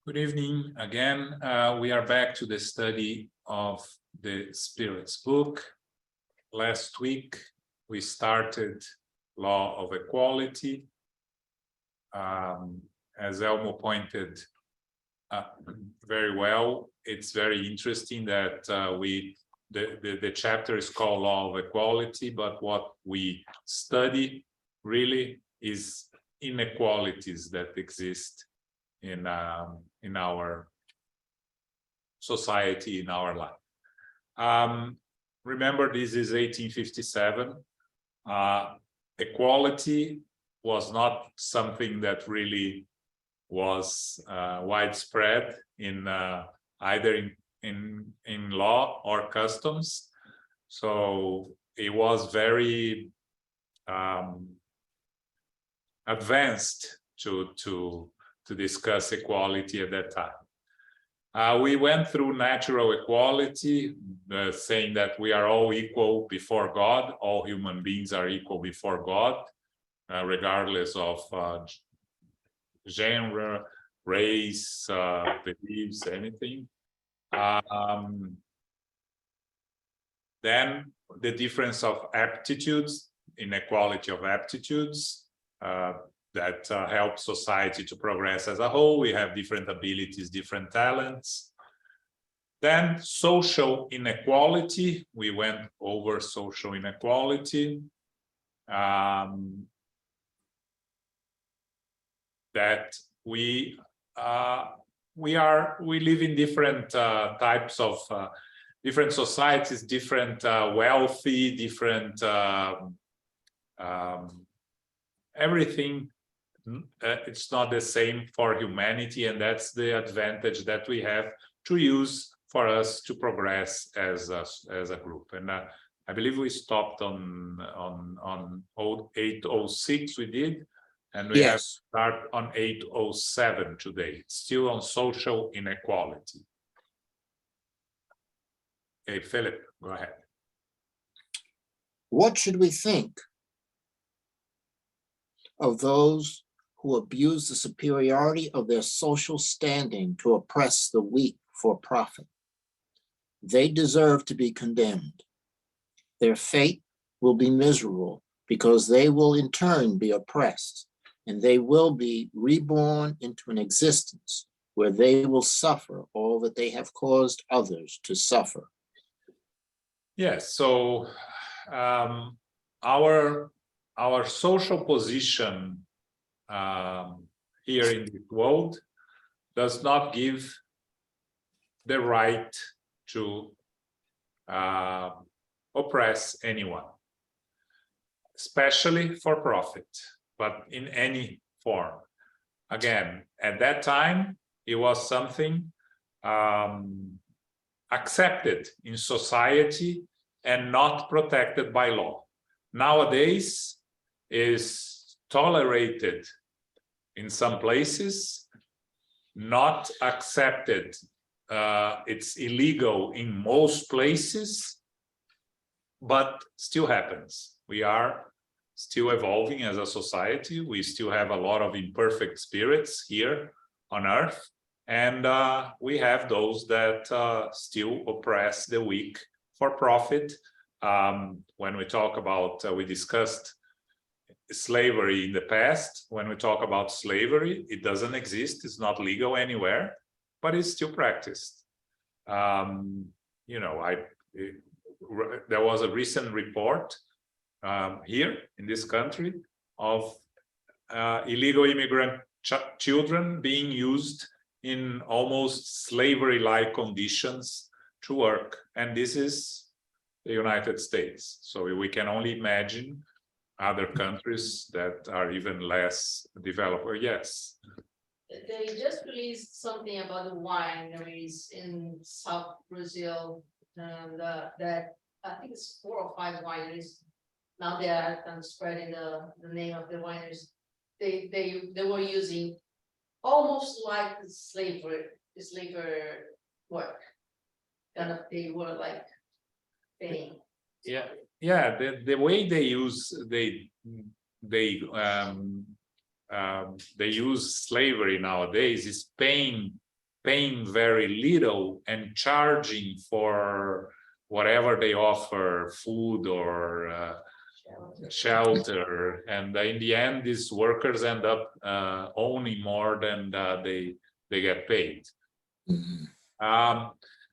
Good evening again. We are back to the study of the Spirit's book. Last week, we started Law of Equality. As Elmo pointed very well, it's very interesting that the chapter is called Law of Equality, but what we study really is inequalities that exist in our society, in our life. Remember, this is 1857. Equality was not something that really was widespread in either in law or customs. So it was very advanced to discuss equality at that time. We went through natural equality, saying that we are all equal before God. All human beings are equal before God, regardless of genre, race, beliefs, anything. Then the difference of aptitudes, inequality of aptitudes, that help society to progress as a whole. We have different abilities, different talents. Then social inequality. We went over social inequality. That we live in different types of different societies, different wealthy, different everything. It's not the same for humanity, and that's the advantage that we have to use for us to progress as a group. And I believe we stopped on 806. We did, and we have to start on 807 today. It's still on social inequality. Okay, Philip, go ahead. What should we think of those who abuse the superiority of their social standing to oppress the weak for profit? They deserve to be condemned. Their fate will be miserable because they will in turn be oppressed, and they will be reborn into an existence where they will suffer all that they have caused others to suffer. Yes, so our social position here in the world does not give the right to oppress anyone, especially for profit, but in any form. Again, at that time, it was something accepted in society and not protected by law. Nowadays, is tolerated in some places, not accepted. It's illegal in most places, but still happens. We are still evolving as a society. We still have a lot of imperfect spirits here on earth, and we have those that still oppress the weak for profit. When we talk about, we discussed slavery in the past. When we talk about slavery, it doesn't exist. It's not legal anywhere, but it's still practiced. You know, there was a recent report here in this country of illegal immigrant children being used in almost slavery-like conditions to work. And this is the United States. So we can only imagine other countries that are even less developed. Yes. They just released something about the wineries in South Brazil, and that I think it's 4 or 5 wineries. Now they are spreading the name of the wineries. They were using almost like slavery work. Kind of, they were like paying. Yeah. The way they use slavery nowadays is paying paying very little and charging for whatever they offer, food or shelter, and in the end, these workers end up owning more than they get paid.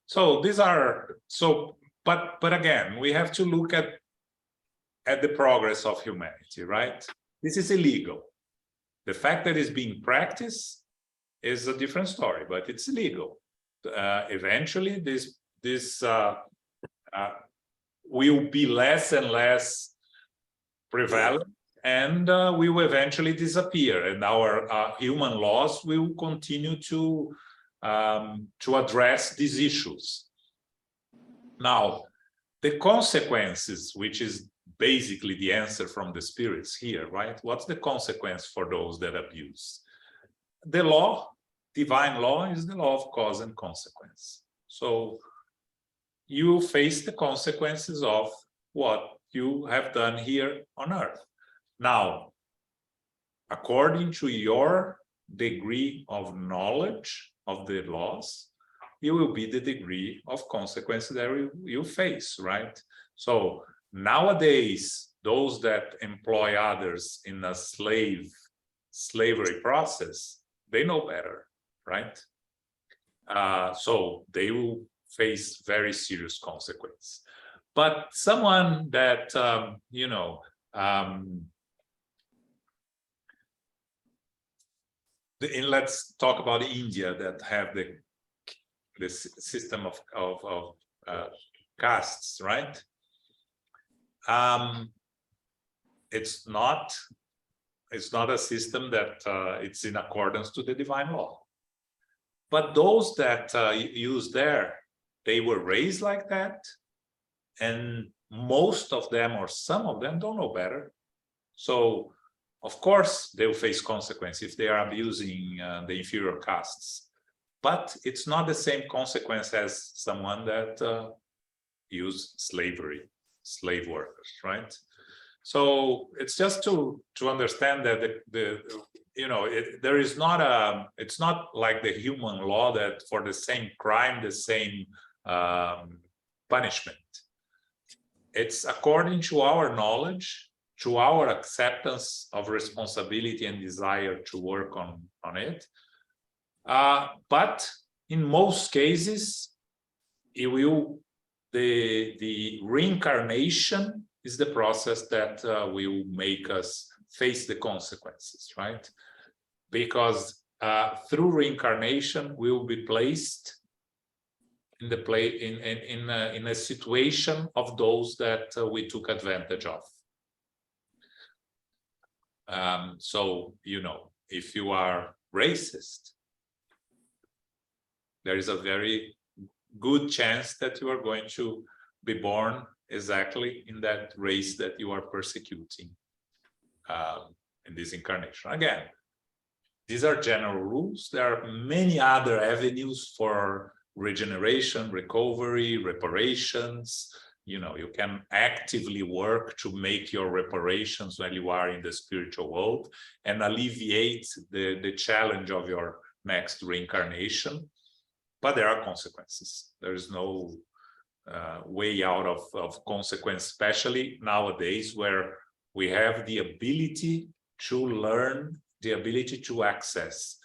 So these are but again, we have to look at the progress of humanity, right? This is illegal. The fact that it's being practiced is a different story, but it's illegal. Eventually, this will be less and less prevalent, and will eventually disappear, and our human laws will continue to address these issues. Now, the consequences, which is basically the answer from the spirits here, right? What's the consequence for those that abuse? The law, divine law, is the law of cause and consequence. So you face the consequences of what you have done here on earth. Now, according to your degree of knowledge of the laws, it will be the degree of consequences that you face, right? So nowadays, those that employ others in a slavery process, they know better, right? So they will face very serious consequences. But someone that, let's talk about India, that have the system of castes, right? It's not a system that it's in accordance to the divine law. But those that use they were raised like that, and most of them or some of them don't know better. So, of course, they will face consequences if they are abusing the inferior castes. But it's not the same consequence as someone that use slave workers, right? So it's just to understand that there is not it's not like the human law that for the same crime, the same punishment. It's according to our knowledge, to our acceptance of responsibility and desire to work on it. But in most cases, the reincarnation is the process that will make us face the consequences, right? Because through reincarnation, we will be placed in a situation of those that we took advantage of. So, if you are racist, there is a very good chance that you are going to be born exactly in that race that you are persecuting in this incarnation. Again, these are general rules. There are many other avenues for regeneration, recovery, reparations. You can actively work to make your reparations when you are in the spiritual world and alleviate the challenge of your next reincarnation. But there are consequences. There is no way out of consequence, especially nowadays where we have the ability to learn, the ability to access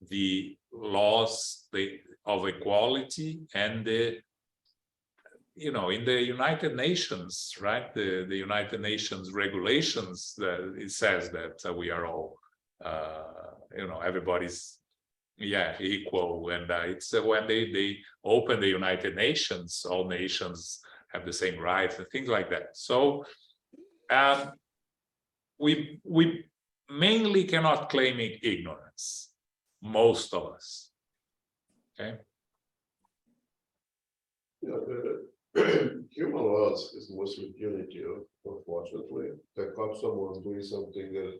the laws of equality and in the United Nations, right? The United Nations regulations, it says that we are all, everybody's equal, and it's when they open the United Nations, all nations have the same rights and things like that. So we mainly cannot claim ignorance, most of us. Okay. Human laws is the most impunity, unfortunately. There comes someone doing something that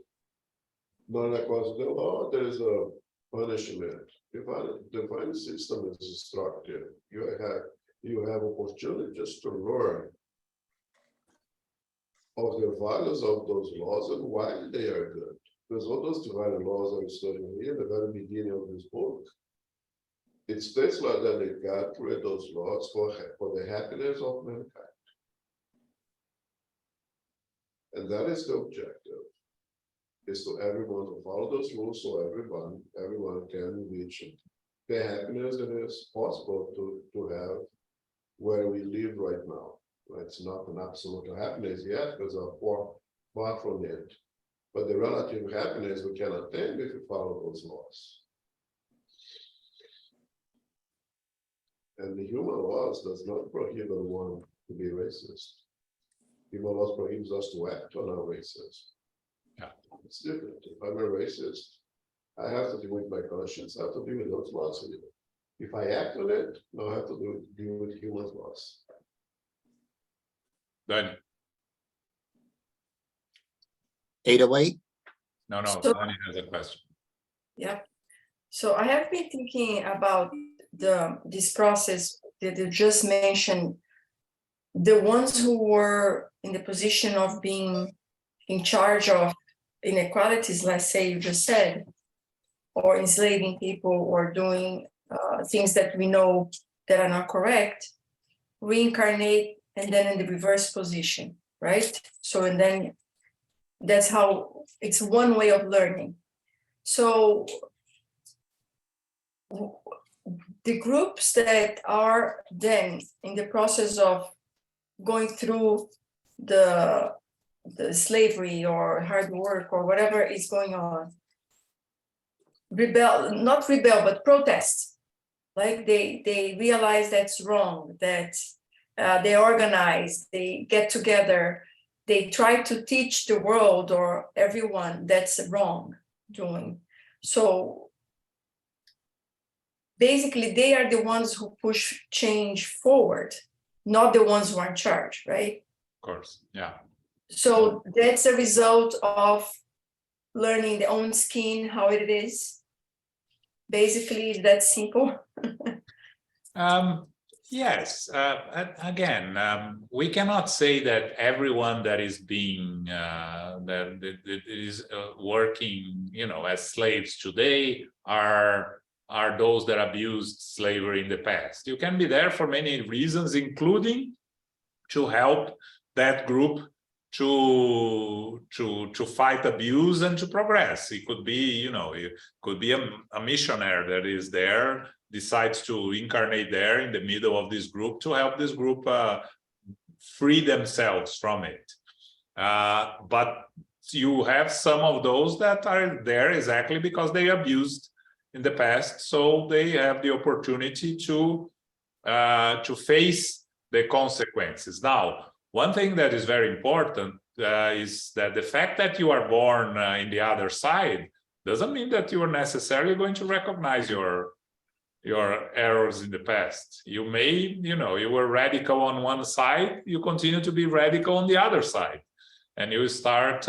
not according to the law, there is a punishment. Divine system is structured. You have opportunity just to learn of the values of those laws and why they are good. Because all those divine laws I'm studying here, the very beginning of this book, it states like that God created those laws for the happiness of mankind. And that is the objective, is to everyone to follow those rules so everyone can reach the happiness that is possible to have where we live right now. It's not an absolute happiness yet, because we're far from it. But the relative happiness we can attain if we follow those laws. And the human laws does not prohibit one to be racist. Human laws prohibits us to act on our racism. Yeah. It's different. If I'm a racist, I have to deal with my conscience. I have to deal with those laws. If I act on it, no, I have to deal with human laws. Danny. 808. No, So- Danny has a question. Yeah. So I have been thinking about this process that you just mentioned. The ones who were in the position of being in charge of inequalities, let's say you just said, or enslaving people or doing things that we know that are not correct, reincarnate and then in the reverse position, right? So, and then that's how it's one way of learning. So the groups that are then in the process of going through the slavery or hard work or whatever is going on, not rebel, but protest. Like they realize that's wrong, that they organize, they get together, they try to teach the world or everyone that's wrong doing. So basically they are the ones who push change forward, not the ones who are in charge, right? Of course, yeah. So that's a result of learning their own skin, how it is. Basically, it's that simple. Yes, again, we cannot say that everyone that is being that is working, as slaves today are those that abused slavery in the past. You can be there for many reasons, including to help that group to fight abuse and to progress. It could be, it could be a missionary that is there, decides to incarnate there in the middle of this group to help this group free themselves from it. But you have some of those that are there exactly because they abused in the past, so they have the opportunity to face the consequences. Now, one thing that is very important is that the fact that you are born in the other side doesn't mean that you are necessarily going to recognize your errors in the past. You may, you were radical on one side, you continue to be radical on the other side, and you start,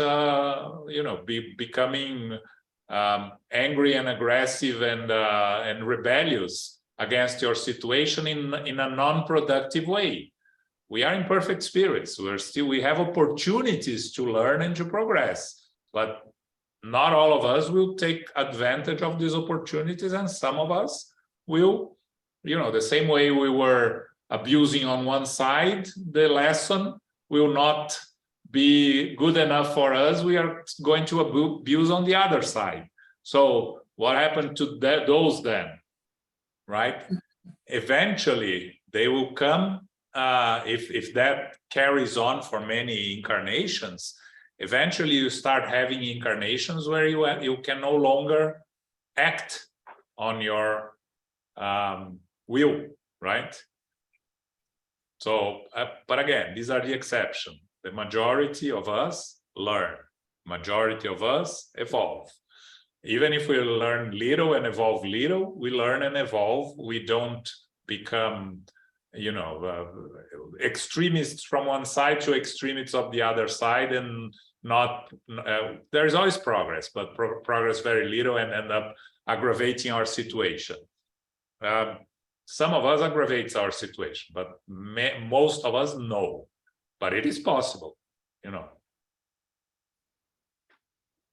becoming angry and aggressive and rebellious against your situation in a non-productive way. We are imperfect spirits. We have opportunities to learn and to progress, but not all of us will take advantage of these opportunities, and some of us will, the same way we were abusing on one side, the lesson will not be good enough for us. We are going to abuse on the other side. So what happened to those then, right? Eventually, they will come, if that carries on for many incarnations, eventually you start having incarnations where you can no longer act on your will, right? So, but again, these are the exception. The majority of us learn. Majority of us evolve. Even if we learn little and evolve little, we learn and evolve. We don't become, extremists from one side to extremists of the other side, and not. There's always progress, but progress very little, and end up aggravating our situation. Some of us aggravates our situation, but most of us no. But it is possible,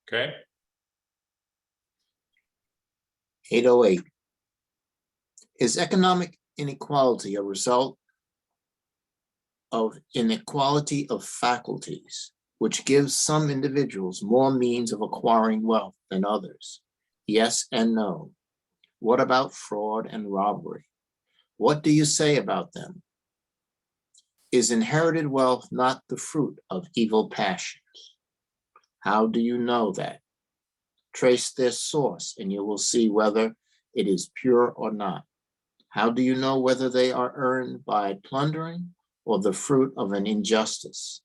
Okay. 808. Is economic inequality a result of inequality of faculties, which gives some individuals more means of acquiring wealth than others? Yes and no. What about fraud and robbery? What do you say about them? Is inherited wealth not the fruit of evil passions? How do you know that? Trace their source and you will see whether it is pure or not. How do you know whether they are earned by plundering or the fruit of an injustice?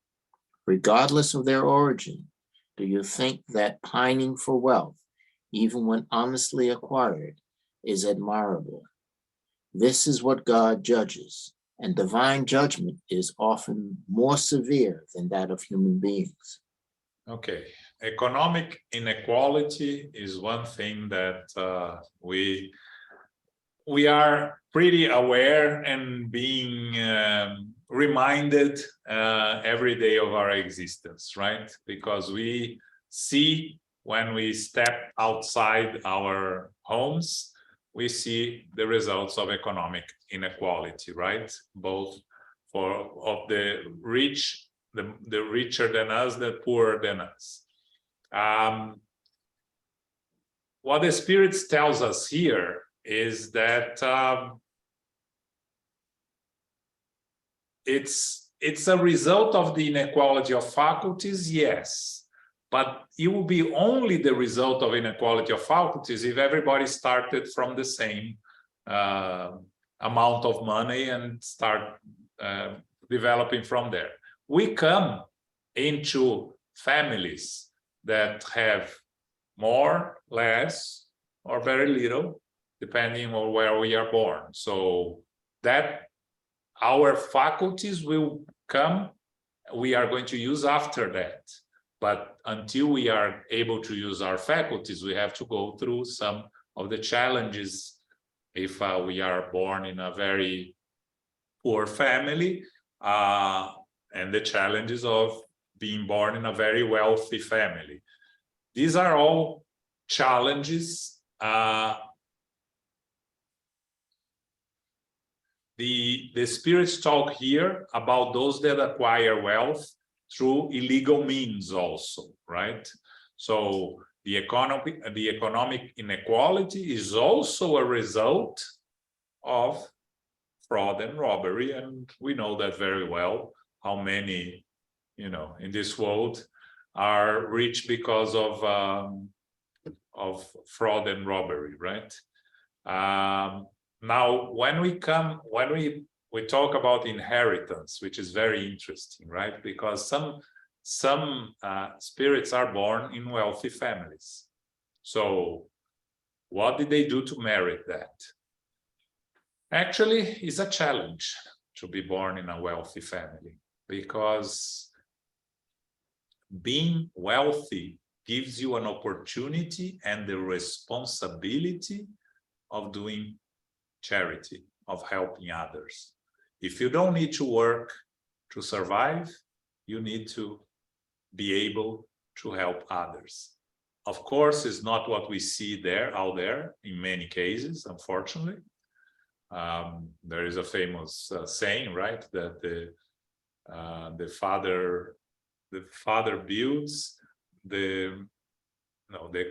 Regardless of their origin, do you think that pining for wealth, even when honestly acquired, is admirable? This is what God judges, and divine judgment is often more severe than that of human beings. Okay, economic inequality is one thing that we are pretty aware and being reminded every day of our existence, right? Because we see when we step outside our homes, we see the results of economic inequality, right? Both of the rich, the richer than us, the poorer than us. What the Spirit tells us here is that it's a result of the inequality of faculties, yes, but it will be only the result of inequality of faculties if everybody started from the same amount of money and start developing from there. We come into families that have more, less, or very little, depending on where we are born. So that our faculties will come, we are going to use after that. But until we are able to use our faculties, we have to go through some of the challenges if we are born in a very poor family, and the challenges of being born in a very wealthy family. These are all challenges. The spirits talk here about those that acquire wealth through illegal means also, right? So the economic inequality is also a result of fraud and robbery, and we know that very well, how many, you know, in this world are rich because of fraud and robbery, right? Now, when we talk about inheritance, which is very interesting, right? Because some spirits are born in wealthy families. So what did they do to merit that? Actually, it's a challenge to be born in a wealthy family, because being wealthy gives you an opportunity and the responsibility of doing charity, of helping others. If you don't need to work to survive, you need to be able to help others. Of course, it's not what we see out there in many cases, unfortunately. There is a famous saying, right, that the father builds, the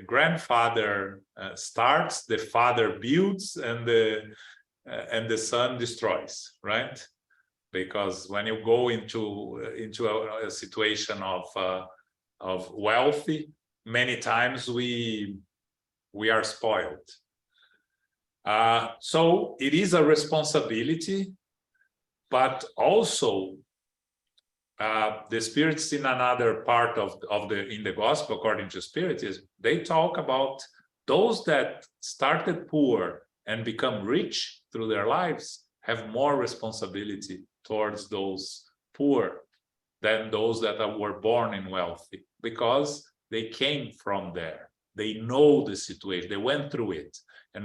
grandfather starts, the father builds, and the son destroys, right? Because when you go into a situation of wealthy, many times we are spoiled. So it is a responsibility, but also the spirits in another part in the gospel, according to spirit, is they talk about those that started poor and become rich through their lives have more responsibility towards those poor than those that were born in wealthy, because they came from there. They know the situation, they went through it. And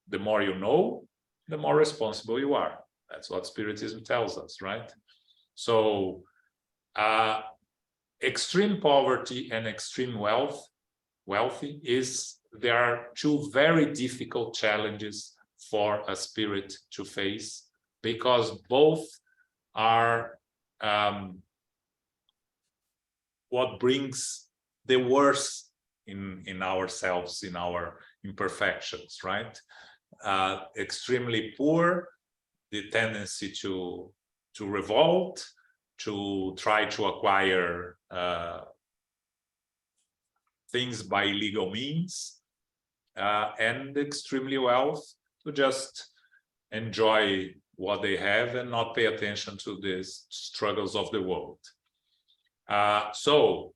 the more you know, the more responsible you are. That's what Spiritism tells us, right? So extreme poverty and extreme wealthy there are two very difficult challenges for a spirit to face, because both are what brings the worst in ourselves, in our imperfections, right? Extremely poor, the tendency to revolt, to try to acquire things by illegal means, and extremely wealth, to just enjoy what they have and not pay attention to the struggles of the world. So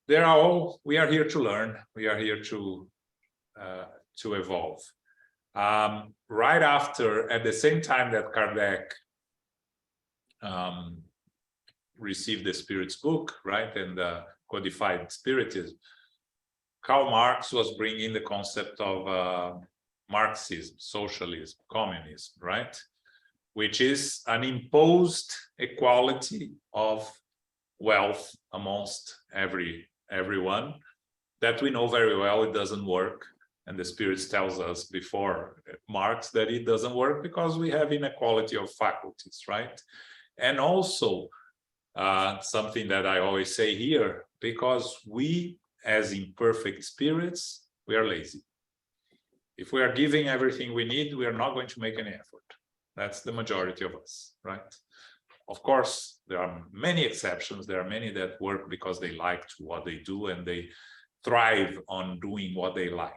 we are here to learn, we are here to evolve. Right after, at the same time that Kardec received the Spirit's book, right, and codified Spiritism, Karl Marx was bringing the concept of Marxism, socialism, communism, right, which is an imposed equality of wealth amongst everyone, that we know very well it doesn't work. And the Spirit tells us before Marx that it doesn't work because we have inequality of faculties, right? And also something that I always say here, because we as imperfect spirits, we are lazy. If we are giving everything we need, we are not going to make any effort. That's the majority of us, right? Of course, there are many exceptions. There are many that work because they like what they do and they thrive on doing what they like.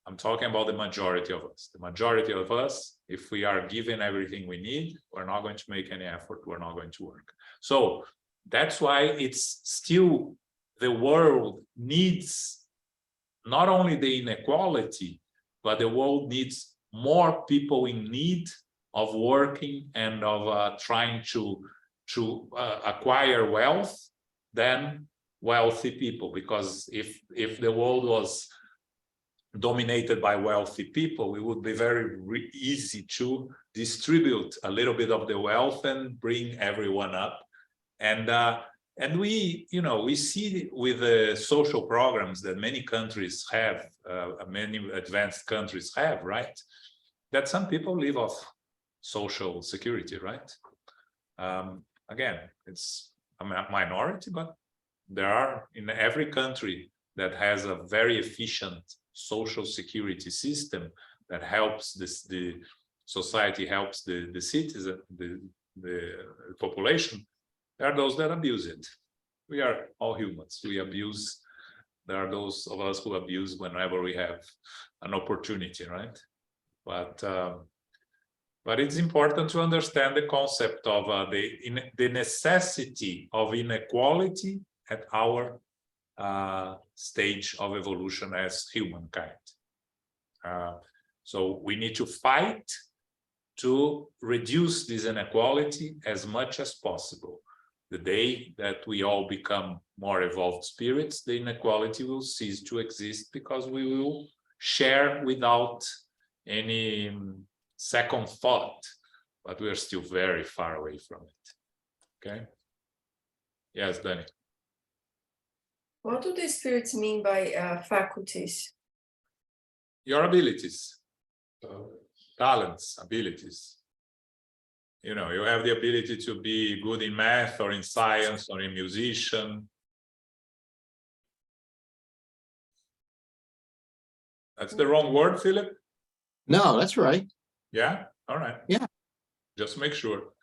I'm talking about the majority of us. The majority of us, if we are given everything we need, we're not going to make any effort. We're not going to work. So that's why it's still, the world needs not only the inequality, but the world needs more people in need of working and of trying to acquire wealth than wealthy people. Because if the world was dominated by wealthy people, it would be very easy to distribute a little bit of the wealth and bring everyone up. And we, you know, we see with the social programs that many countries have, many advanced countries have, right, that some people live off social security, right? Again, it's a minority, but there are in every country that has a very efficient social security system that helps the society, helps the citizen, the population. There are those that abuse it. We are all humans. We abuse. There are those of us who abuse whenever we have an opportunity, right? But it's important to understand the concept of the necessity of inequality at our stage of evolution as humankind. So we need to fight to reduce this inequality as much as possible. The day that we all become more evolved spirits, the inequality will cease to exist because we will share without any second thought, but we are still very far away from it. Okay? Yes, Danny. What do the spirits mean by faculties? Your abilities, talents, abilities. You know, you have the ability to be good in math or in science or in musician. That's the wrong word, Philip? No, that's right. Yeah? All right. Yeah. Just make sure.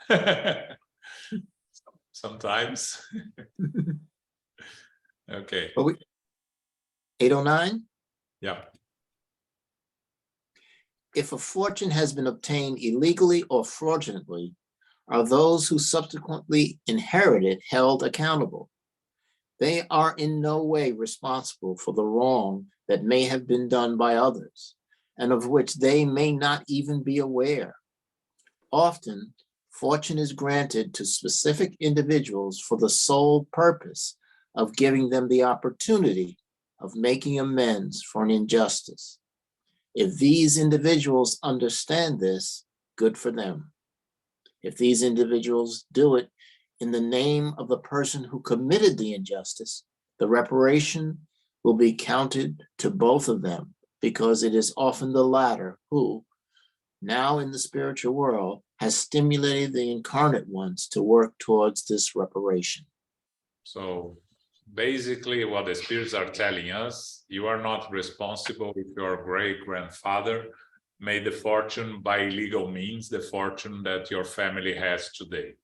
Sometimes. Okay. 809. Yeah. If a fortune has been obtained illegally or fraudulently, are those who subsequently inherit it held accountable? They are in no way responsible for the wrong that may have been done by others, and of which they may not even be aware. Often, fortune is granted to specific individuals for the sole purpose of giving them the opportunity of making amends for an injustice. If these individuals understand this, good for them. If these individuals do it in the name of the person who committed the injustice, the reparation will be counted to both of them because it is often the latter who, now in the spiritual world, has stimulated the incarnate ones to work towards this reparation. So basically what the spirits are telling us, you are not responsible if your great-grandfather made the fortune by legal means, the fortune that your family has today.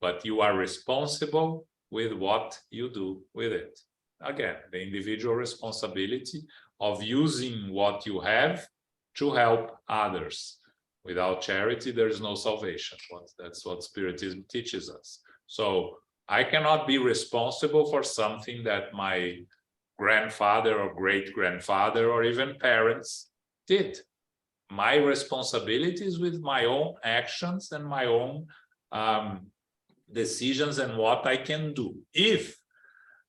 But you are responsible with what you do with it. Again, the individual responsibility of using what you have to help others. Without charity, there is no salvation. That's what Spiritism teaches us. So I cannot be responsible for something that my grandfather or great-grandfather or even parents did. My responsibility is with my own actions and my own decisions and what I can do. If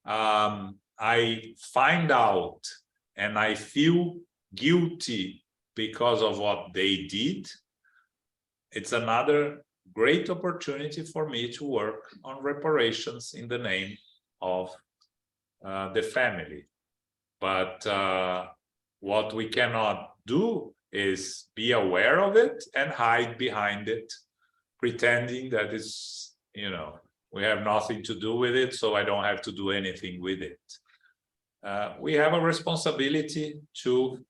I find out and I feel guilty because of what they did, it's another great opportunity for me to work on reparations in the name of the family. But what we cannot do is be aware of it and hide behind it, pretending that it's, you know, we have nothing to do with it, so I don't have to do anything with it. We have a responsibility to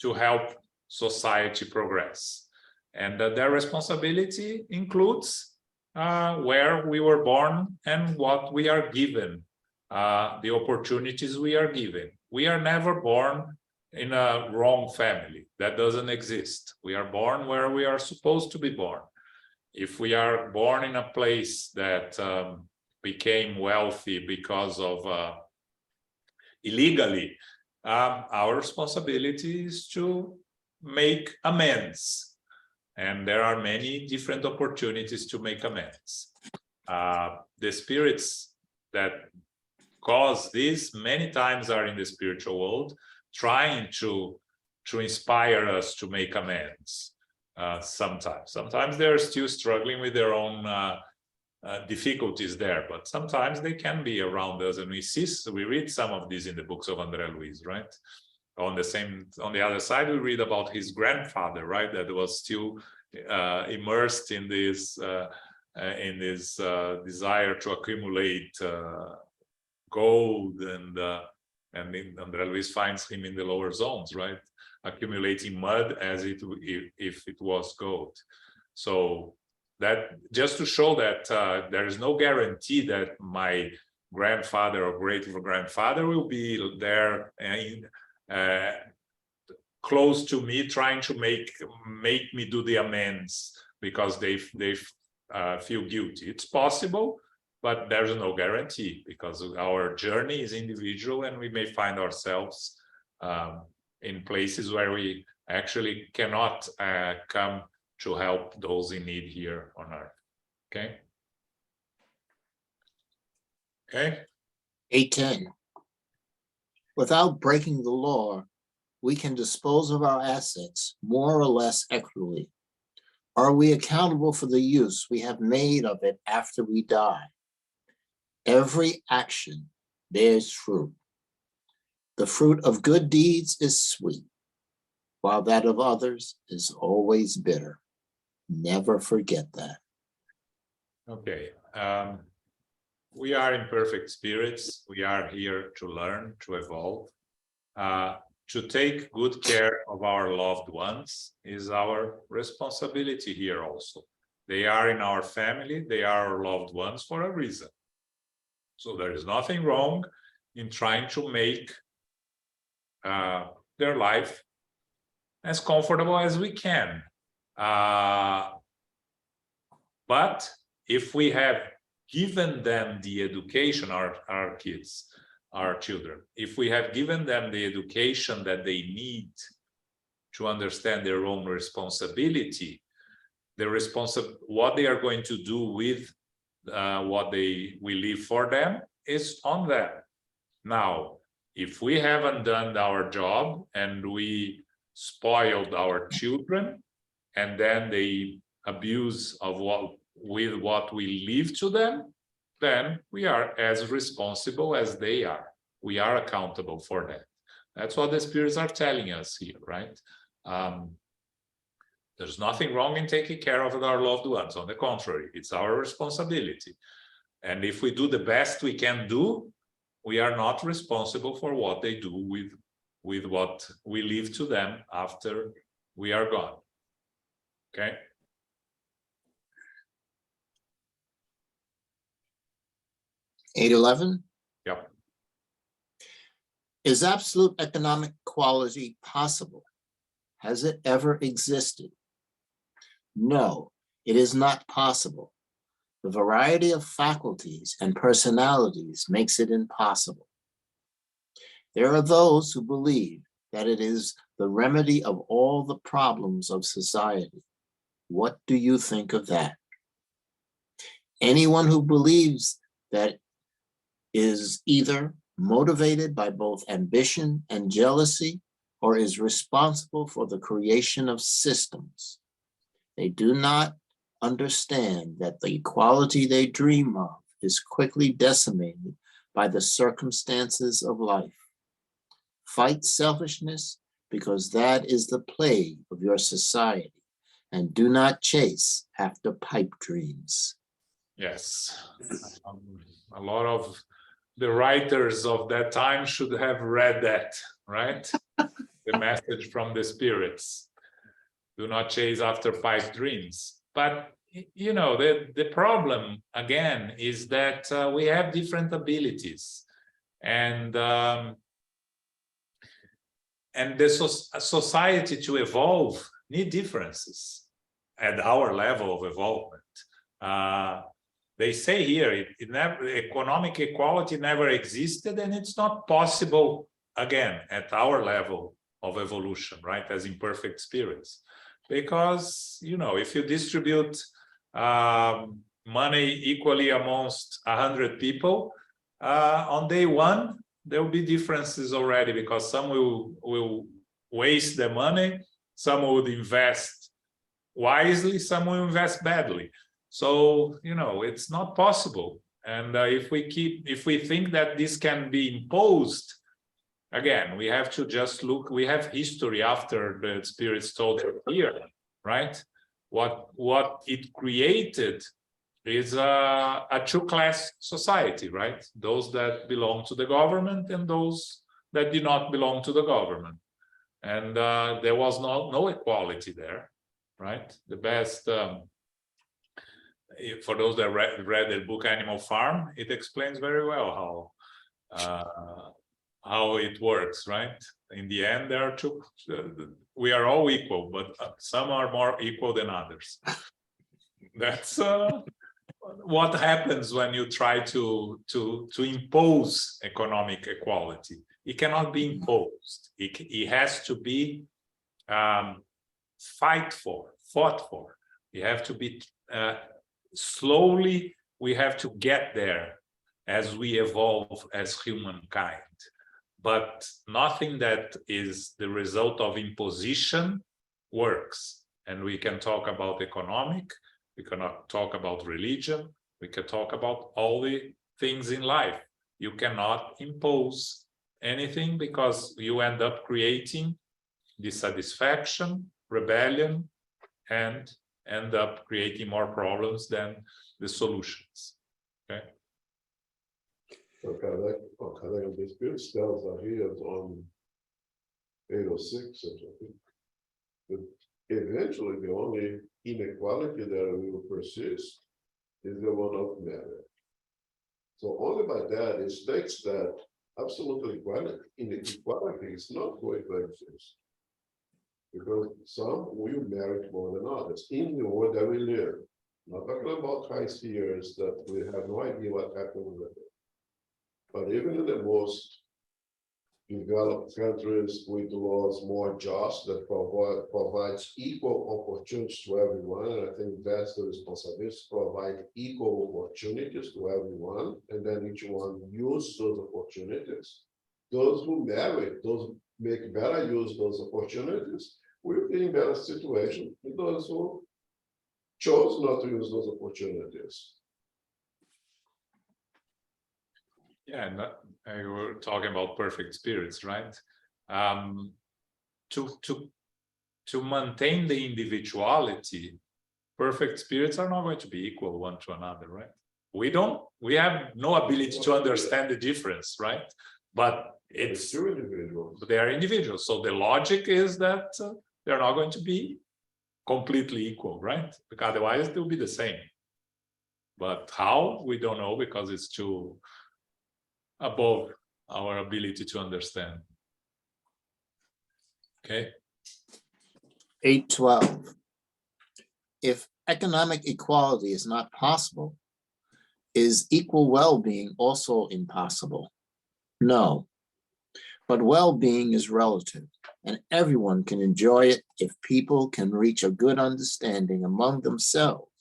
help society progress. And their responsibility includes where we were born and what we are given, the opportunities we are given. We are never born in a wrong family. That doesn't exist. We are born where we are supposed to be born. If we are born in a place that became wealthy because of illegally, our responsibility is to make amends. And there are many different opportunities to make amends. The spirits that cause this many times are in the spiritual world, trying to inspire us to make amends. Sometimes they're still struggling with their own difficulties there, but sometimes they can be around us, and we read some of these in the books of André Luiz, right? On the other side, we read about his grandfather, right? That was still immersed in this desire to accumulate gold, and André Luiz finds him in the lower zones, right? Accumulating mud as if it was gold. So that just to show that there is no guarantee that my grandfather or great-grandfather will be there and close to me, trying to make me do the amends because they feel guilty. It's possible, but there's no guarantee, because our journey is individual, and we may find ourselves in places where we actually cannot come to help those in need here on earth. Okay. Okay. 8:10. Without breaking the law, we can dispose of our assets more or less equitably. Are we accountable for the use we have made of it after we die? Every action bears fruit. The fruit of good deeds is sweet, while that of others is always bitter. Never forget that. Okay. We are imperfect spirits. We are here to learn, to evolve. To take good care of our loved ones is our responsibility here also. They are in our family, they are our loved ones for a reason. So there is nothing wrong in trying to make their life as comfortable as we can. But if we have given them the education, our kids, our children, if we have given them the education that they need to understand their own responsibility, what they are going to do with what we leave for them is on them. Now, if we haven't done our job and we spoiled our children, and then they abuse of what we leave to them, then we are as responsible as they are. We are accountable for that. That's what the spirits are telling us here, right? There's nothing wrong in taking care of our loved ones. On the contrary, it's our responsibility. And if we do the best we can do, we are not responsible for what they do with what we leave to them after we are gone. Okay? (811). Yep. Is absolute economic equality possible? Has it ever existed? No, it is not possible. The variety of faculties and personalities makes it impossible. There are those who believe that it is the remedy of all the problems of society. What do you think of that? Anyone who believes that is either motivated by both ambition and jealousy, or is responsible for the creation of systems. They do not understand that the equality they dream of is quickly decimated by the circumstances of life. Fight selfishness, because that is the plague of your society, and do not chase after pipe dreams. Yes. A lot of the writers of that time should have read that, right? The message from the spirits. Do not chase after pipe dreams. But, you know, the problem, again, is that we have different abilities. And the society to evolve need differences at our level of evolvement. They say here, economic equality never existed, and it's not possible, again, at our level of evolution, right, as imperfect spirits. Because, you know, if you distribute money equally amongst 100 people, on day one, there will be differences already, because some will waste the money, some will invest wisely, some will invest badly. So, you know, it's not possible. And if we think that this can be imposed, again, we have to just look, we have history after the spirits told us here, right? What it created is a two-class society, right? Those that belong to the government and those that do not belong to the government. And there was no equality there, right? The best, for those that read the book Animal Farm, it explains very well how it works, right? In the end, there are two, we are all equal, but some are more equal than others. That's what happens when you try to impose economic equality. It cannot be imposed. It has to be fought for. You have to be slowly, we have to get there as we evolve as humankind. But nothing that is the result of imposition works. And we can talk about economic, we cannot talk about religion, we can talk about all the things in life. You cannot impose anything, because you end up creating dissatisfaction, rebellion, and end up creating more problems than the solutions. Okay. Okay, the spirit tells are here on 806, but eventually the only inequality that will persist is the one of merit. So only by that it states that absolute inequality is not going to exist. Because some will merit more than others in the world that we live. Not talking about high spheres that we have no idea what happened with it. But even in the most developed countries with laws more just that provides equal opportunities to everyone, and I think that's the responsibility, to provide equal opportunities to everyone, and then each one use those opportunities. Those who merit, those make better use of those opportunities, will be in better situation than those who chose not to use those opportunities. Yeah, and you were talking about perfect spirits, right? to maintain the individuality, perfect spirits are not going to be equal one to another, right? We have no ability to understand the difference, right? But It's two individuals. they are individuals. So the logic is that they're not going to be completely equal, right? Because otherwise they'll be the same. But how, we don't know, because it's too above our ability to understand. Okay. 8:12. If economic equality is not possible, is equal well-being also impossible? No, but well-being is relative, and everyone can enjoy it if people can reach a good understanding among themselves.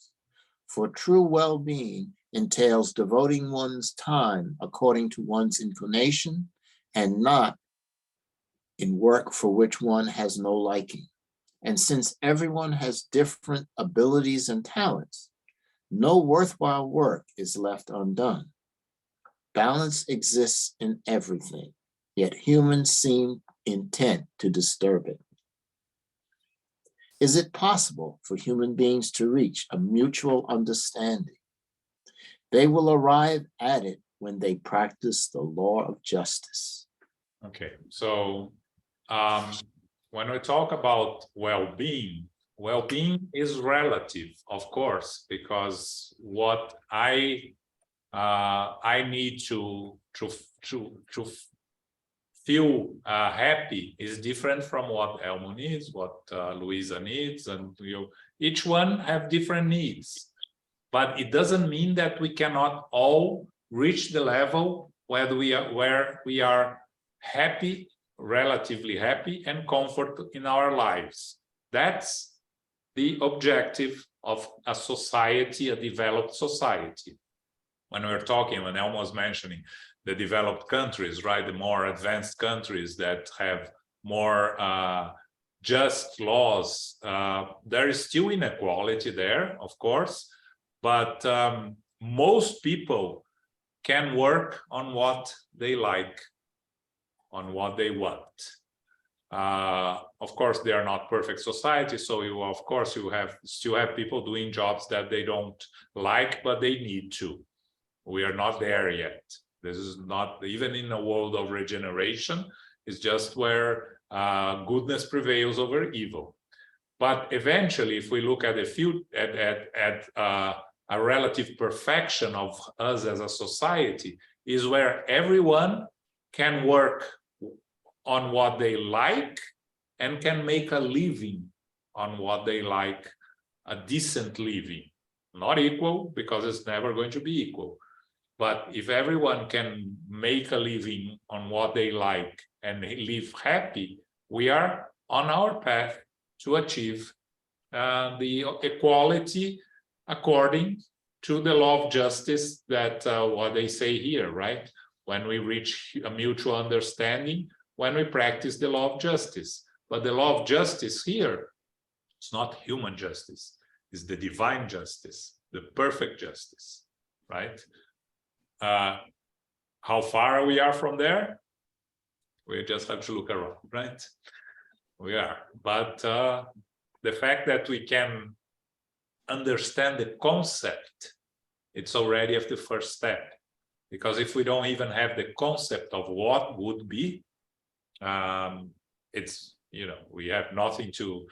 For true well-being entails devoting one's time according to one's inclination and not in work for which one has no liking. And since everyone has different abilities and talents, no worthwhile work is left undone. Balance exists in everything, yet humans seem intent to disturb it. Is it possible for human beings to reach a mutual understanding? They will arrive at it when they practice the law of justice. Okay, so when we talk about well-being is relative, of course, because what I need to feel happy is different from what Elmo needs, what Luisa needs, and each one have different needs. But it doesn't mean that we cannot all reach the level where we are happy, relatively happy, and comfort in our lives. That's the objective of a society, a developed society. When Elmo was mentioning the developed countries, right, the more advanced countries that have more just laws, there is still inequality there, of course, but most people can work on what they like, on what they want. Of course, they are not perfect society, so you still have people doing jobs that they don't like, but they need to. We are not there yet. This is not, even in a world of regeneration, it's just where goodness prevails over evil. But eventually, if we look at a relative perfection of us as a society, is where everyone can work on what they like and can make a living on what they like, a decent living. Not equal, because it's never going to be equal. But if everyone can make a living on what they like and live happy, we are on our path to achieve the equality according to the law of justice, that what they say here, right? When we reach a mutual understanding, when we practice the law of justice. But the law of justice here, it's not human justice, it's the divine justice, the perfect justice, right? How far we are from there? We just have to look around, right? We are, but the fact that we can understand the concept, it's already the first step. Because if we don't even have the concept of what would be, it's, we have nothing to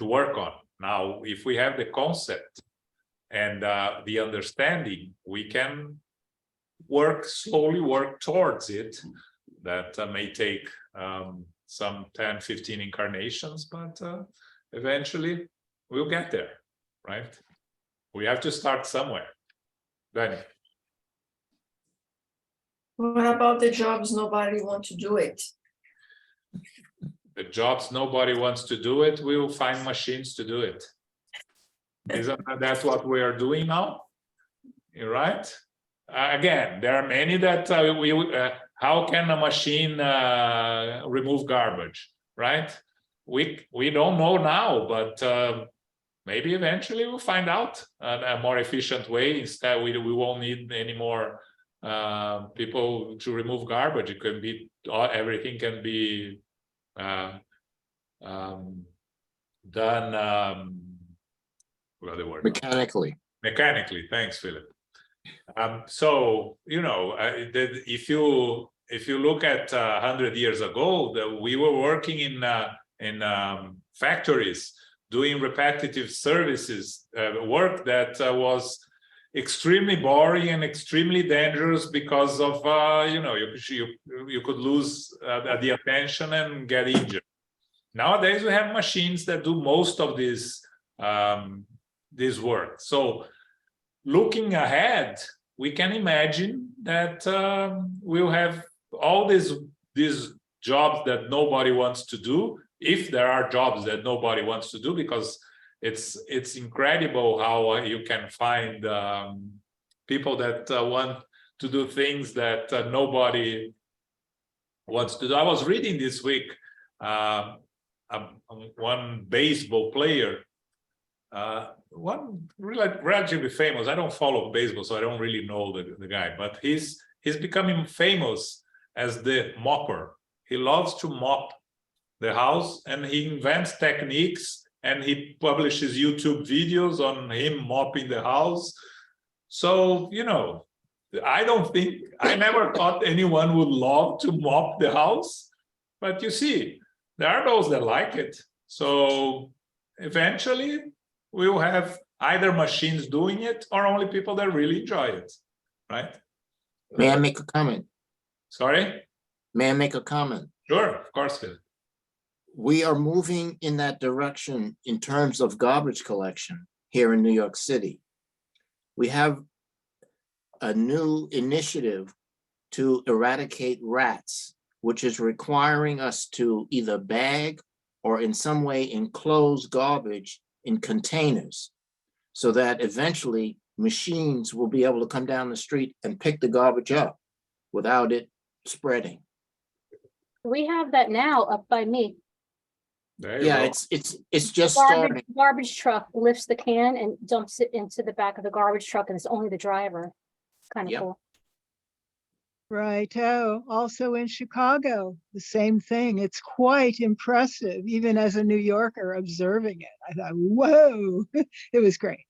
work on. Now, if we have the concept and the understanding, we can slowly work towards it. That may take some 10, 15 incarnations, but eventually we'll get there, right? We have to start somewhere. Danny. What about the jobs nobody wants to do it? The jobs nobody wants to do it, we will find machines to do it. Isn't that what we are doing now? You're right. Again, there are many that how can a machine remove garbage, right? We don't know now, but maybe eventually we'll find out a more efficient way. Instead, we won't need any more people to remove garbage. It can be, everything can be done what are the word? Mechanically. Mechanically. Thanks, Philip. So if you look at 100 years ago, we were working in factories doing repetitive services, work that was extremely boring and extremely dangerous because of you could lose the attention and get injured. Nowadays we have machines that do most of this work. So looking ahead, we can imagine that we'll have all these jobs that nobody wants to do, if there are jobs that nobody wants to do, because it's incredible how you can find people that want to do things that nobody wants to do. I was reading this week one baseball player, one relatively famous. I don't follow baseball, so I don't really know the guy, but he's becoming famous as the mopper. He loves to mop the house, and he invents techniques, and he publishes YouTube videos on him mopping the house. So, I never thought anyone would love to mop the house, but you see, there are those that like it. So eventually we'll have either machines doing it or only people that really enjoy it, right? May I make a comment? Sorry? May I make a comment? Sure, of course, Phil. We are moving in that direction in terms of garbage collection here in New York City. We have a new initiative to eradicate rats, which is requiring us to either bag or in some way enclose garbage in containers, so that eventually machines will be able to come down the street and pick the garbage up without it spreading. We have that now up by me. There you Yeah, go. it's just starting. Garbage truck lifts the can and dumps it into the back of the garbage truck, and it's only the driver. Kind of Yep. cool. Right. Oh, also in Chicago, the same thing. It's quite impressive, even as a New Yorker observing it. I thought, whoa, it was great.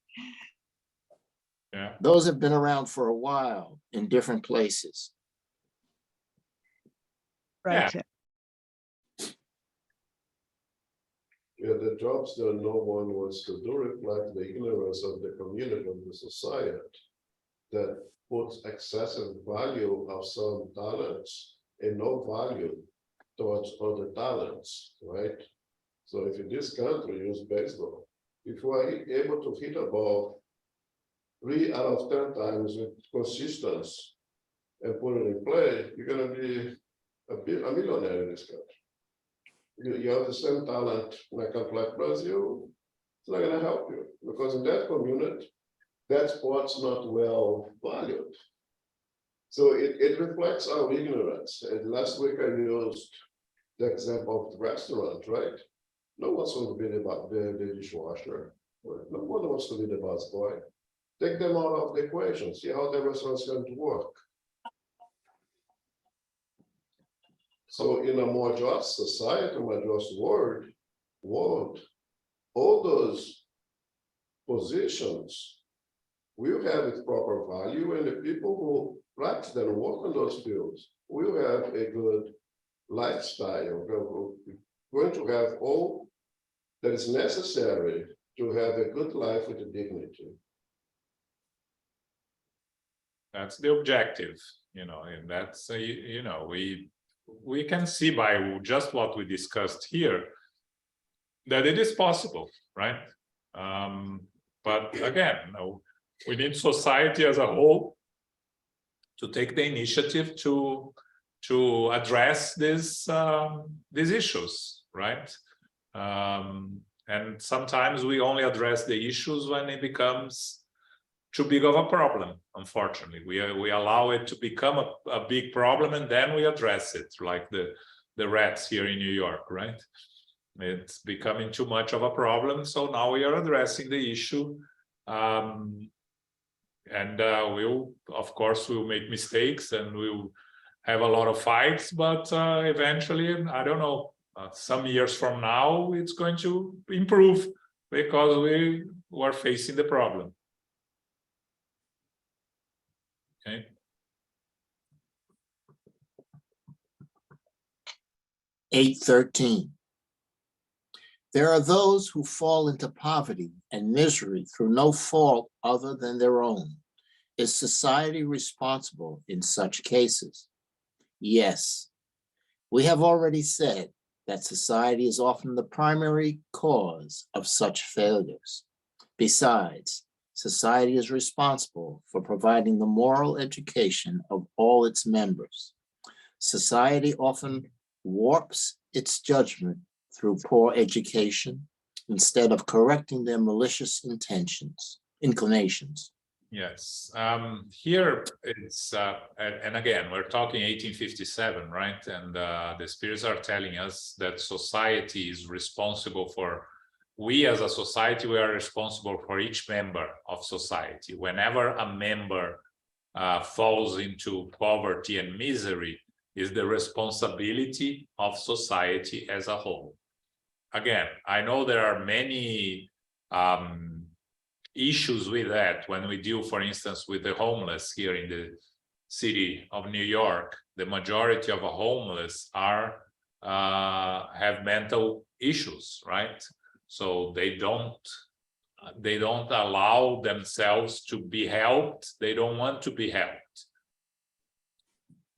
Yeah. Those have been around for a while in different places. Right. Yeah, the jobs that no one wants to do reflect the ignorance of the community, of the society, that puts excessive value of some talents and no value towards other talents, right? So if in this country use baseball, if you are able to hit a ball 3 out of 10 times with consistency and put it in play, you're gonna be a millionaire in this country. You have the same talent in a country like Brazil, it's not gonna help you, because in that community, that sport's not well valued. So it reflects our ignorance. And last week I used the example of the restaurant, right? No one's going to be the dishwasher. No one wants to be the busboy. Take them out of the equation, see how the restaurant's going to work. So in a more just society, more just world, all those positions will have its proper value, and the people who practice and work in those fields will have a good lifestyle. We're going to have all that is necessary to have a good life with dignity. That's the objective, and that's we can see by just what we discussed here that it is possible, right? But again, we need society as a whole to take the initiative to address these issues, right? And sometimes we only address the issues when it becomes too big of a problem. Unfortunately, we allow it to become a big problem, and then we address it, like the rats here in New York, right? It's becoming too much of a problem, so now we are addressing the issue. And we'll, of course, we'll make mistakes and we'll have a lot of fights, but eventually, I don't know some years from now, it's going to improve because we were facing the problem. Okay. 8:13. There are those who fall into poverty and misery through no fault other than their own. Is society responsible in such cases? Yes. We have already said that society is often the primary cause of such failures. Besides, society is responsible for providing the moral education of all its members. Society often warps its judgment through poor education instead of correcting their malicious inclinations. Yes, here it's, and again, we're talking 1857, right? And the spirits are telling us that society is responsible for, we as a society, we are responsible for each member of society. Whenever a member falls into poverty and misery, is the responsibility of society as a whole. Again, I know there are many issues with that when we deal, for instance, with the homeless here in the city of New York. The majority of the homeless are have mental issues, right? So they don't allow themselves to be helped. They don't want to be helped.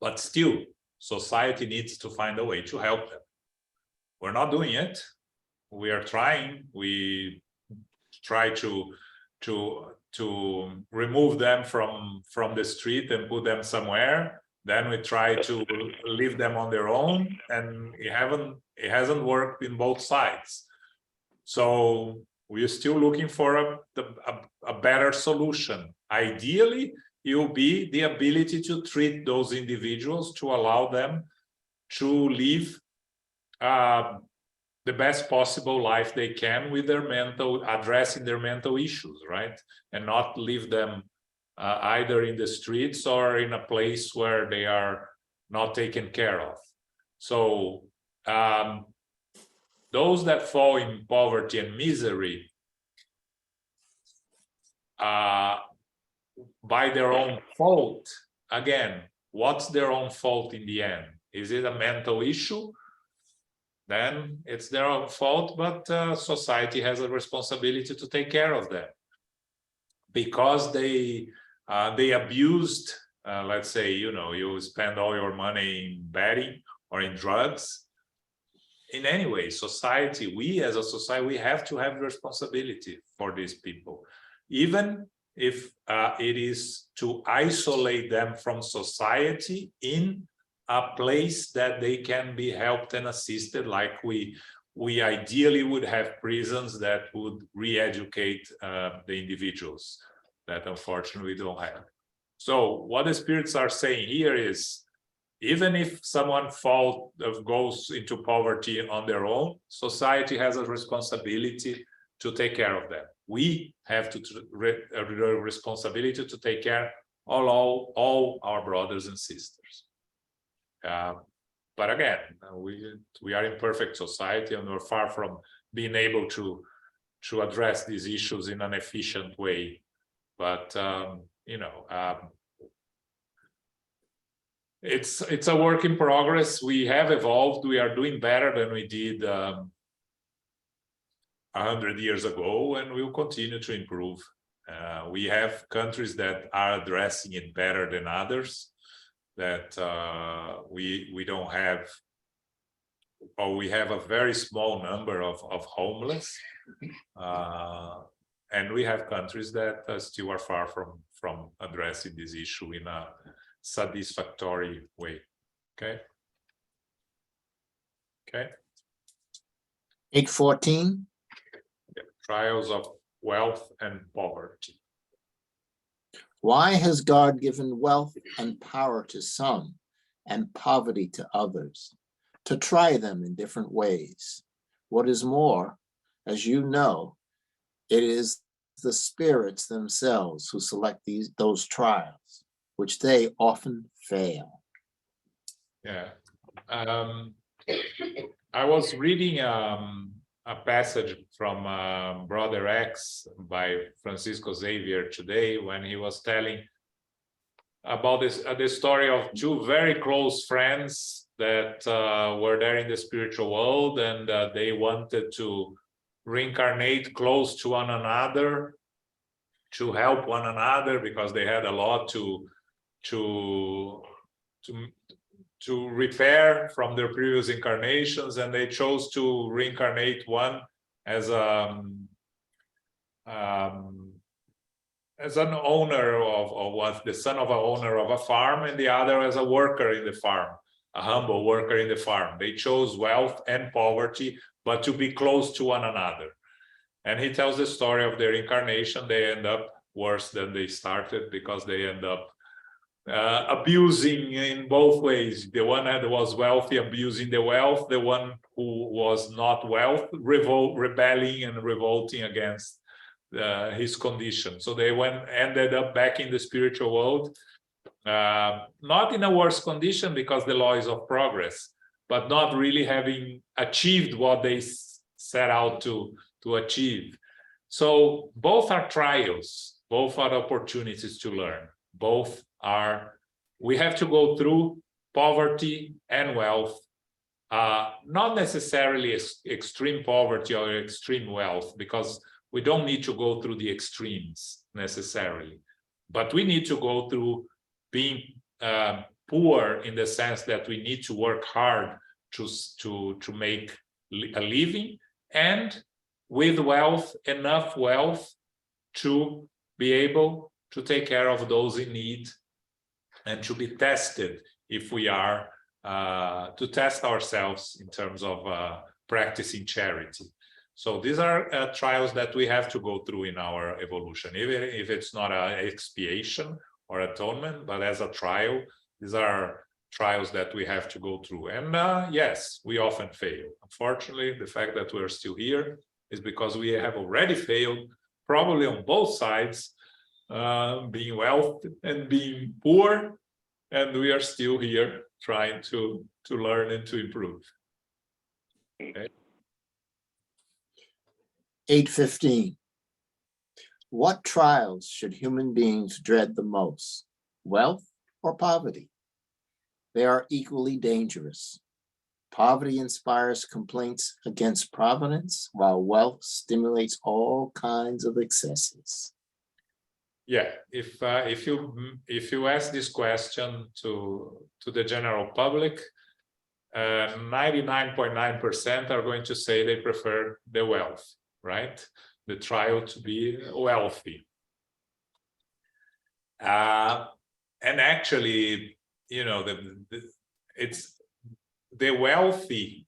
But still, society needs to find a way to help them. We're not doing it. We are trying. We try to remove them from the street and put them somewhere. Then we try to leave them on their own, and it hasn't worked in both sides. So we're still looking for a better solution. Ideally, it will be the ability to treat those individuals to allow them to live the best possible life they can with their addressing their mental issues, right? And not leave them either in the streets or in a place where they are not taken care of. So those that fall in poverty and misery by their own fault, again, what's their own fault in the end? Is it a mental issue? Then it's their own fault, but society has a responsibility to take care of them. Because they abused, let's say, you spend all your money in betting or in drugs. In any way, society, we as a society, we have to have responsibility for these people. Even if it is to isolate them from society in a place that they can be helped and assisted, like we ideally would have prisons that would re-educate the individuals that unfortunately we don't have. So what the spirits are saying here is, even if someone goes into poverty on their own, society has a responsibility to take care of them. We have a responsibility to take care of all our brothers and sisters. But again, we are in perfect society, and we're far from being able to address these issues in an efficient way. But it's a work in progress. We have evolved. We are doing better than we did 100 years ago, and we'll continue to improve. We have countries that are addressing it better than others. That we don't have, or we have a very small number of homeless, and we have countries that still are far from addressing this issue in a satisfactory way. Okay. 8:14. Trials of wealth and poverty. Why has God given wealth and power to some and poverty to others, to try them in different ways? What is more, as you know, it is the spirits themselves who select those trials, which they often fail. Yeah. I was reading a passage from Brother X by Francisco Xavier today when he was telling about the story of two very close friends that were there in the spiritual world, and they wanted to reincarnate close to one another to help one another because they had a lot to repair from their previous incarnations, and they chose to reincarnate one as an owner of what the son of an owner of a farm, and the other as a worker in the farm, a humble worker in the farm. They chose wealth and poverty, but to be close to one another. And he tells the story of their incarnation. They end up worse than they started because they end up abusing in both ways. The one that was wealthy abusing the wealth, the one who was not wealth rebelling and revolting against his condition. So they ended up back in the spiritual world, not in a worse condition because the law is of progress, but not really having achieved what they set out to achieve. So both are trials, both are opportunities to learn, both are, we have to go through poverty and wealth, not necessarily extreme poverty or extreme wealth, because we don't need to go through the extremes necessarily, but we need to go through being poor in the sense that we need to work hard to make a living, and with wealth, enough wealth to be able to take care of those in need and to be tested if we are, to test ourselves in terms of practicing charity. So these are trials that we have to go through in our evolution, even if it's not an expiation or atonement, but as a trial, these are trials that we have to go through. And yes, we often fail. Unfortunately, the fact that we're still here is because we have already failed, probably on both sides, being wealthy and being poor, and we are still here trying to learn and to improve. Okay. 8:15. What trials should human beings dread the most, wealth or poverty? They are equally dangerous. Poverty inspires complaints against providence, while wealth stimulates all kinds of excesses. Yeah, if you ask this question to the general public, 99.9% are going to say they prefer the wealth, right? The trial to be wealthy. And actually, you know, it's the wealthy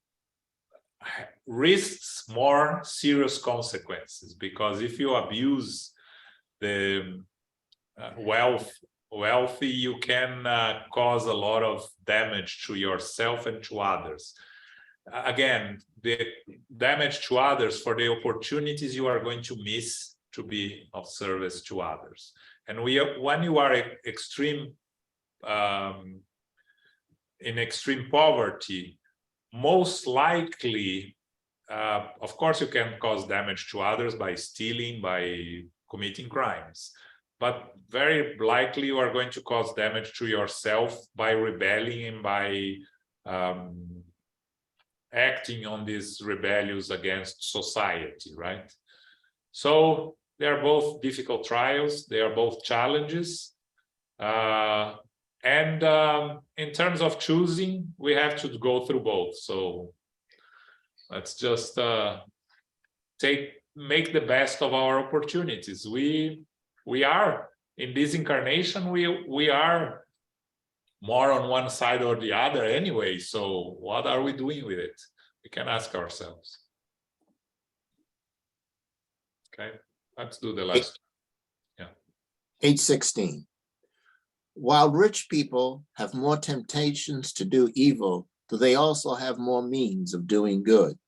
risks more serious consequences, because if you abuse the wealthy, you can cause a lot of damage to yourself and to others. Again, the damage to others for the opportunities you are going to miss to be of service to others. And when you are in extreme poverty, most likely, of course, you can cause damage to others by stealing, by committing crimes, but very likely you are going to cause damage to yourself by rebelling and by acting on these rebellions against society, right? So they are both difficult trials, they are both challenges. And in terms of choosing, we have to go through both. So let's just make the best of our opportunities. We are in this incarnation, we are more on one side or the other anyway. So what are we doing with it? We can ask ourselves. Okay, let's do the last. Yeah. 8:16. While rich people have more temptations to do evil, do they also have more means of doing good?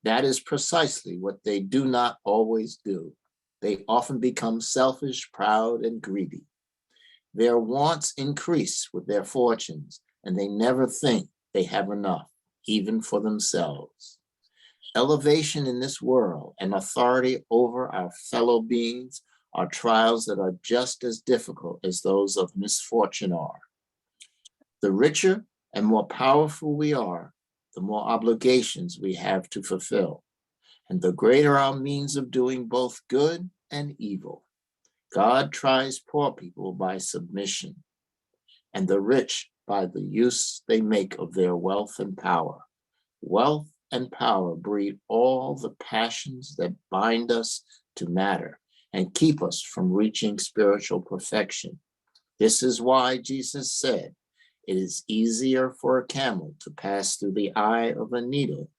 That is precisely what they do not always do. They often become selfish, proud, and greedy. Their wants increase with their fortunes, and they never think they have enough. even for themselves. Elevation in this world and authority over our fellow beings are trials that are just as difficult as those of misfortune are. The richer and more powerful we are, the more obligations we have to fulfill, and the greater our means of doing both good and evil. God tries poor people by submission, and the rich by the use they make of their wealth and power. Wealth and power breed all the passions that bind us to matter and keep us from reaching spiritual perfection. This is why Jesus said, it is easier for a camel to pass through the eye of a needle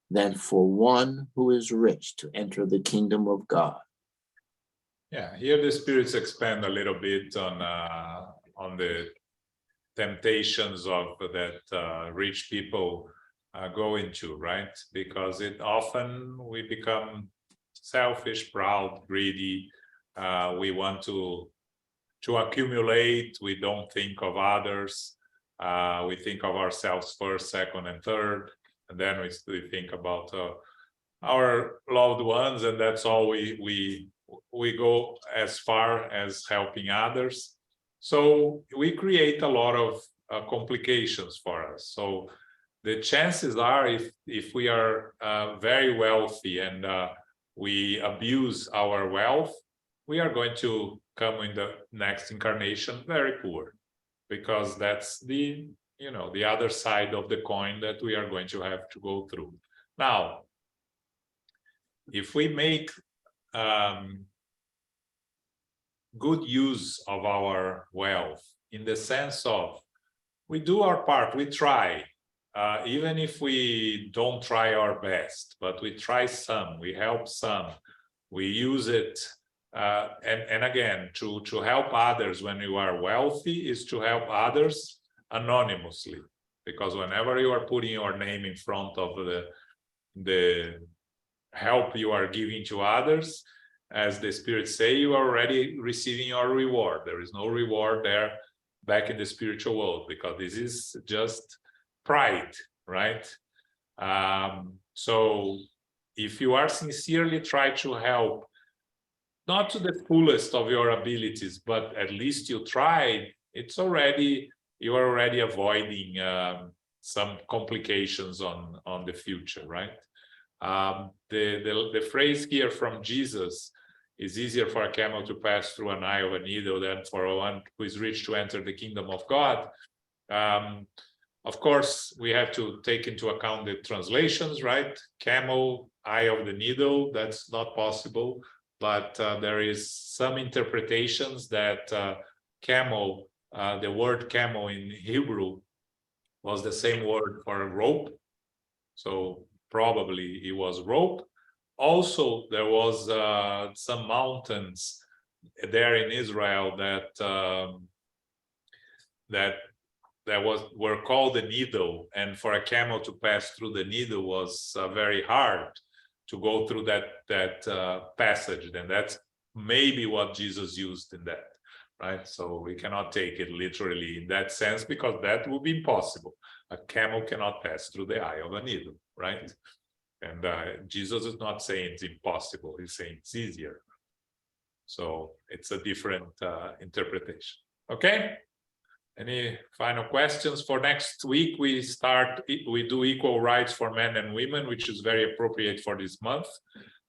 than for one who is rich to enter the kingdom of God. Yeah, here the spirits expand a little bit on the temptations of that rich people go into, right? Because it often we become selfish, proud, greedy. We want to accumulate. We don't think of others. We think of ourselves first, second, and third, and then we think about our loved ones, and that's all we go as far as helping others. So we create a lot of complications for us. So the chances are, if we are very wealthy and we abuse our wealth, we are going to come in the next incarnation very poor, because that's the other side of the coin that we are going to have to go through. Now, if we make good use of our wealth, in the sense of we do our part, we try, even if we don't try our best, but we try some, we help some, we use it, and again, to help others when you are wealthy is to help others anonymously, because whenever you are putting your name in front of the help you are giving to others, as the spirits say, you are already receiving your reward. There is no reward there back in the spiritual world, because this is just pride, right? So if you are sincerely trying to help, not to the fullest of your abilities, but at least you tried, you are already avoiding some complications on the future, right? The phrase here from Jesus is easier for a camel to pass through an eye of a needle than for one who is rich to enter the kingdom of God. Of course, we have to take into account the translations, right? Camel, eye of the needle, that's not possible. But there is some interpretations that camel, the word camel in Hebrew was the same word for rope. So probably it was rope. Also, there was some mountains there in Israel that were called the needle, and for a camel to pass through the needle was very hard to go through that passage. Then that's maybe what Jesus used in that, right? So we cannot take it literally in that sense, because that would be impossible. A camel cannot pass through the eye of a needle, right? And Jesus is not saying it's impossible, he's saying it's easier. So it's a different interpretation. Okay? Any final questions? For next week, we do equal rights for men and women, which is very appropriate for this month.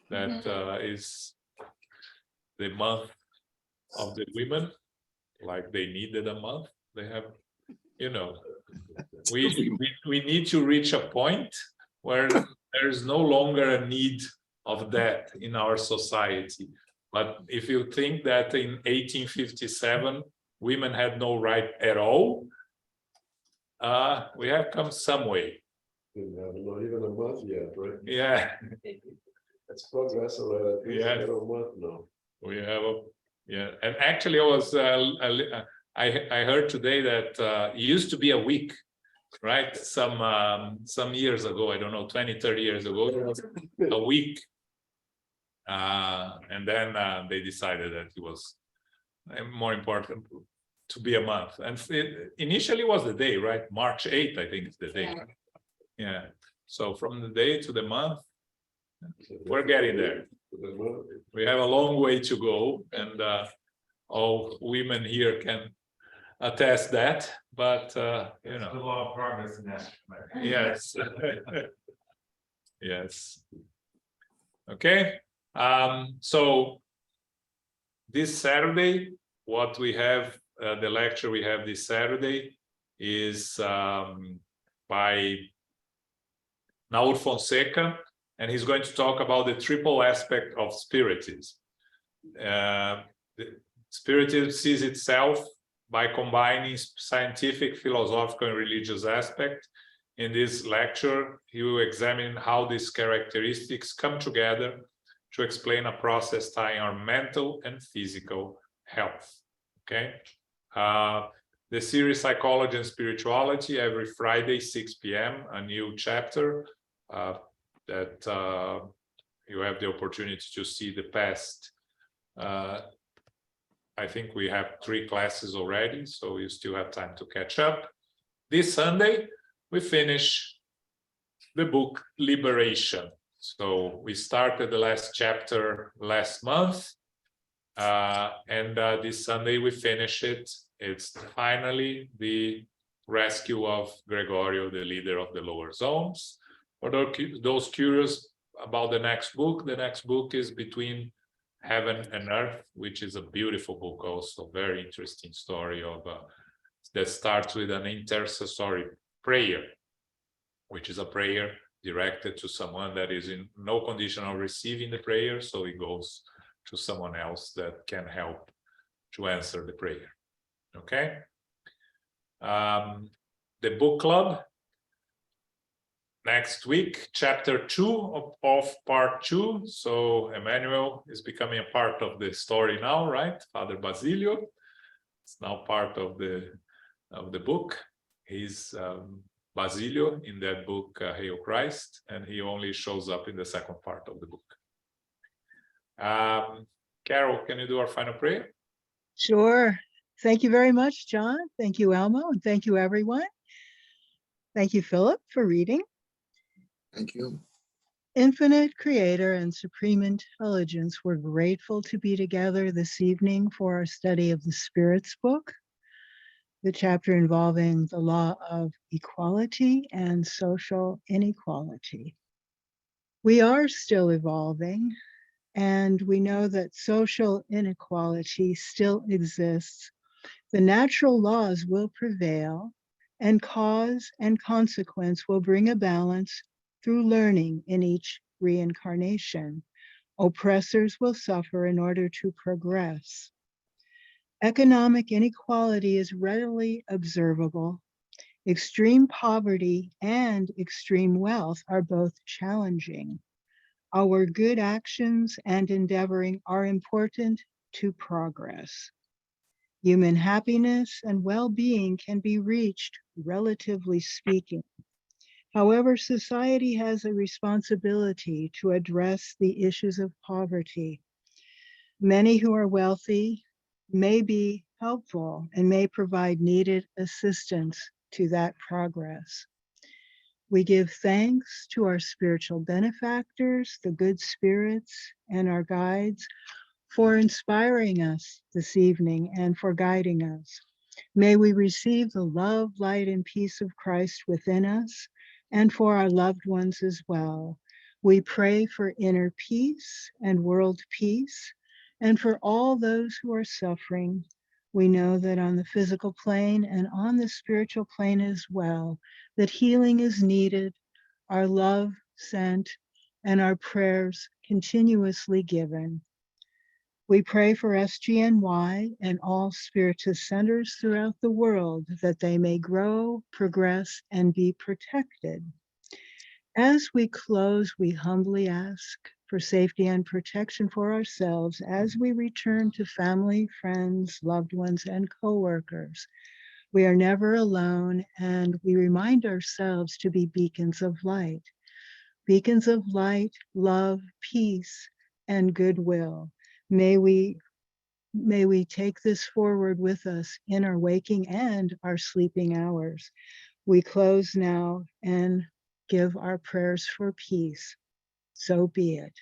That is the month of the women, like they needed a month. They have, we need to reach a point where there is no longer a need of that in our society. But if you think that in 1857, women had no right at all, we have come some way. Not even a month yet, right? Yeah. It's progress already. Yeah. A month now. We have and actually I heard today that it used to be a week, right? Some years ago, I don't know, 20, 30 years ago, it was a week. And then they decided that it was more important to be a month. And it initially was the day, right? March 8th, I think is the day. Yeah, so from the day to the month, we're getting there. We have a long way to go, and all women here can attest that, but you know. A lot of progress in that. Yes. Yes. Okay, so this Saturday, what we have, the lecture we have this Saturday is by Naur Fonseca, and he's going to talk about the triple aspect of Spiritism. The Spiritism sees itself by combining scientific, philosophical, and religious aspects. In this lecture, he will examine how these characteristics come together to explain a process tying our mental and physical health. Okay. The series Psychology and Spirituality, every Friday, 6 p.m., a new chapter that you have the opportunity to see the past. I think we have 3 classes already, so you still have time to catch up. This Sunday, we finish the book Liberation. So we started the last chapter last month, and this Sunday we finish it. It's finally the rescue of Gregorio, the leader of the lower zones. For those curious about the next book is Between Heaven and Earth, which is a beautiful book, also very interesting story of that starts with an intercessory prayer, which is a prayer directed to someone that is in no condition of receiving the prayer, so it goes to someone else that can help to answer the prayer. Okay. The book club next week, chapter 2 of part 2. So Emmanuel is becoming a part of the story now, right? Father Basilio is now part of the book. He's Basilio in that book, Hail Christ, and he only shows up in the second part of the book. Carol, can you do our final prayer? Sure. Thank you very much, John. Thank you, Elmo, and thank you, everyone. Thank you, Philip, for reading. Thank you. Infinite Creator and Supreme Intelligence, we're grateful to be together this evening for our study of the Spirits book, the chapter involving the law of equality and social inequality. We are still evolving, and we know that social inequality still exists. The natural laws will prevail, and cause and consequence will bring a balance through learning in each reincarnation. Oppressors will suffer in order to progress. Economic inequality is readily observable. Extreme poverty and extreme wealth are both challenging. Our good actions and endeavoring are important to progress. Human happiness and well-being can be reached, relatively speaking. However, society has a responsibility to address the issues of poverty. Many who are wealthy may be helpful and may provide needed assistance to that progress. We give thanks to our spiritual benefactors, the good spirits, and our guides for inspiring us this evening and for guiding us. May we receive the love, light, and peace of Christ within us and for our loved ones as well. We pray for inner peace and world peace, and for all those who are suffering. We know that on the physical plane and on the spiritual plane as well, that healing is needed, our love sent, and our prayers continuously given. We pray for SGNY and all Spiritist centers throughout the world that they may grow, progress, and be protected. As we close, we humbly ask for safety and protection for ourselves as we return to family, friends, loved ones, and coworkers. We are never alone, and we remind ourselves to be beacons of light. Beacons of light, love, peace, and goodwill. May we take this forward with us in our waking and our sleeping hours. We close now and give our prayers for peace. So be it.